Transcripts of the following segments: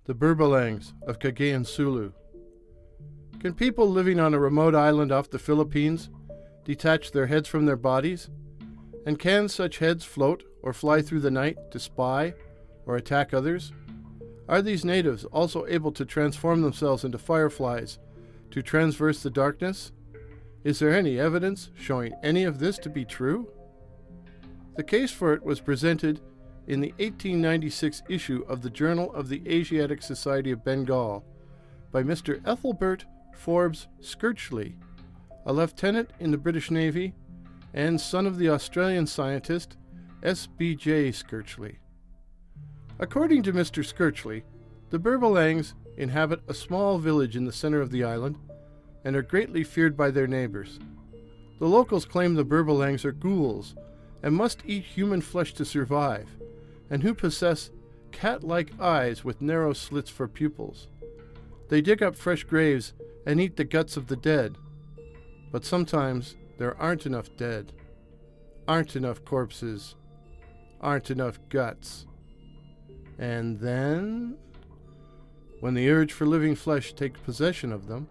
the Berbalangs of Cagayan Sulu. Can people living on a remote island off the Philippines detach their heads from their bodies? And can such heads float or fly through the night to spy or attack others? Are these natives also able to transform themselves into fireflies to transverse the darkness? Is there any evidence showing any of this to be true? The case for it was presented in the 1896 issue of the Journal of the Asiatic Society of Bengal by Mr. Ethelbert Forbes Skirchley, a lieutenant in the British Navy and son of the Australian scientist S.B.J. Skirchley. According to Mr. Skirchley, the Berbalangs inhabit a small village in the center of the island and are greatly feared by their neighbors. The locals claim the Berbalangs are ghouls and must eat human flesh to survive, and who possess cat-like eyes with narrow slits for pupils. They dig up fresh graves and eat the guts of the dead. But sometimes there aren't enough dead, aren't enough corpses, aren't enough guts. And then, when the urge for living flesh takes possession of them,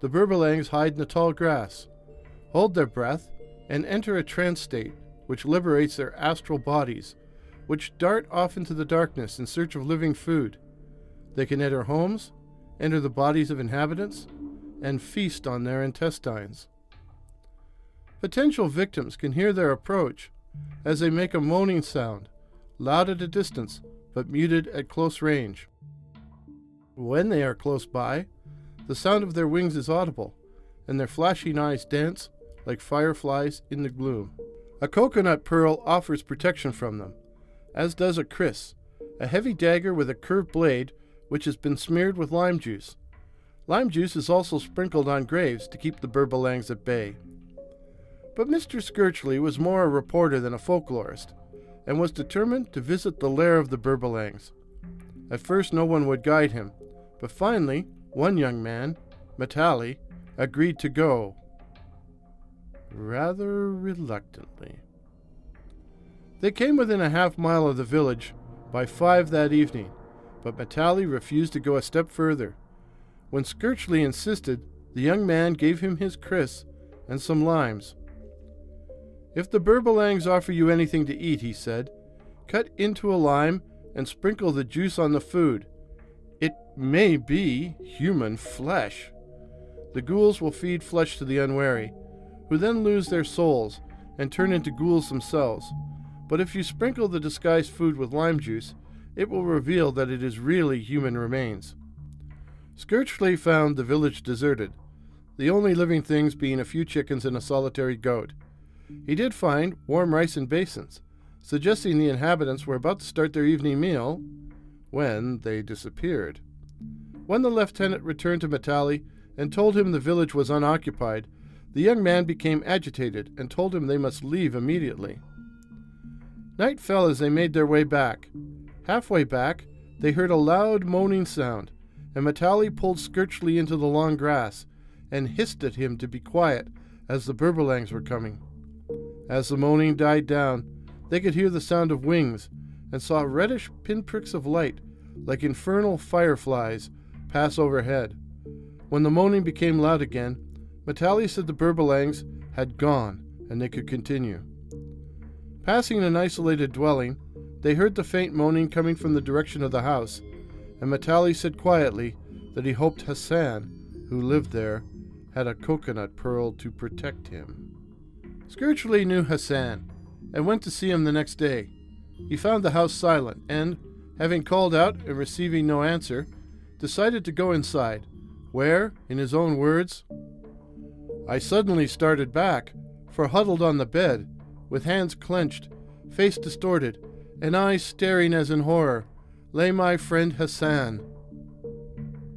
the Berbalangs hide in the tall grass, hold their breath, and enter a trance state which liberates their astral bodies, which dart off into the darkness in search of living food. They can enter homes, enter the bodies of inhabitants, and feast on their intestines. Potential victims can hear their approach as they make a moaning sound, loud at a distance, but muted at close range. When they are close by, the sound of their wings is audible, and their flashing eyes dance like fireflies in the gloom. A coconut pearl offers protection from them, as does a kris, a heavy dagger with a curved blade which has been smeared with lime juice. Lime juice is also sprinkled on graves to keep the Berbalangs at bay. But Mr. Skirchley was more a reporter than a folklorist, and was determined to visit the lair of the Berbalangs. At first no one would guide him, but finally one young man, Matali, agreed to go, rather reluctantly. They came within a half-mile of the village by 5 that evening, but Matali refused to go a step further. When Skirchley insisted, the young man gave him his kris and some limes. "If the Berbalangs offer you anything to eat," he said, "cut into a lime and sprinkle the juice on the food. It may be human flesh. The ghouls will feed flesh to the unwary, who then lose their souls and turn into ghouls themselves. But if you sprinkle the disguised food with lime juice, it will reveal that it is really human remains." Skirchley found the village deserted, the only living things being a few chickens and a solitary goat. He did find warm rice in basins, suggesting the inhabitants were about to start their evening meal when they disappeared. When the lieutenant returned to Matali and told him the village was unoccupied, the young man became agitated and told him they must leave immediately. Night fell as they made their way back. Halfway back, they heard a loud moaning sound, and Matali pulled Skirchley into the long grass and hissed at him to be quiet as the Berbalangs were coming. As the moaning died down, they could hear the sound of wings and saw reddish pinpricks of light like infernal fireflies pass overhead. When the moaning became loud again, Matali said the Berbalangs had gone and they could continue. Passing an isolated dwelling, they heard the faint moaning coming from the direction of the house, and Matali said quietly that he hoped Hassan, who lived there, had a coconut pearl to protect him. Skirchley knew Hassan, and went to see him the next day. He found the house silent, and, having called out and receiving no answer, decided to go inside, where, in his own words, "I suddenly started back, for huddled on the bed, with hands clenched, face distorted, and eyes staring as in horror, lay my friend Hassan,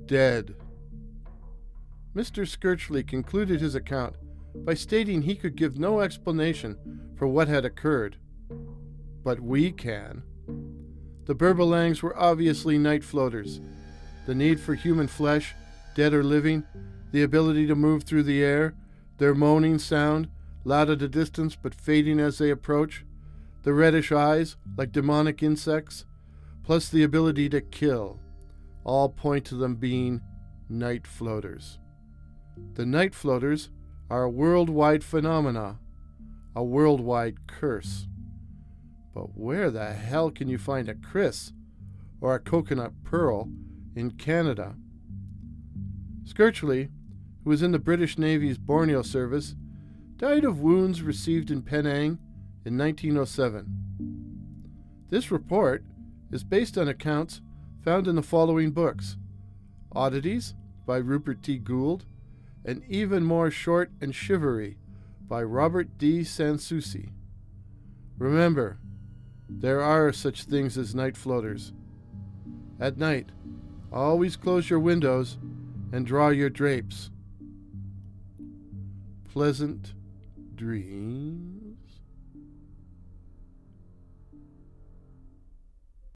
dead." Mr. Skirchley concluded his account by stating he could give no explanation for what had occurred. But we can. The Berbalangs were obviously night floaters. The need for human flesh, dead or living, the ability to move through the air, their moaning sound, loud at a distance but fading as they approach, the reddish eyes like demonic insects, plus the ability to kill. all point to them being night floaters. The night floaters are a worldwide phenomena, a worldwide curse. But where the hell can you find a Chris or a coconut pearl in Canada? Skirchley, who was in the British Navy's Borneo service, died of wounds received in Penang in 1907. This report is based on accounts found in the following books: Oddities by Rubert T. Gould, and Even More Short and Shivery by Robert D. Souci. Remember, there are such things as night floaters. At night, always close your windows and draw your drapes. Pleasant dreams.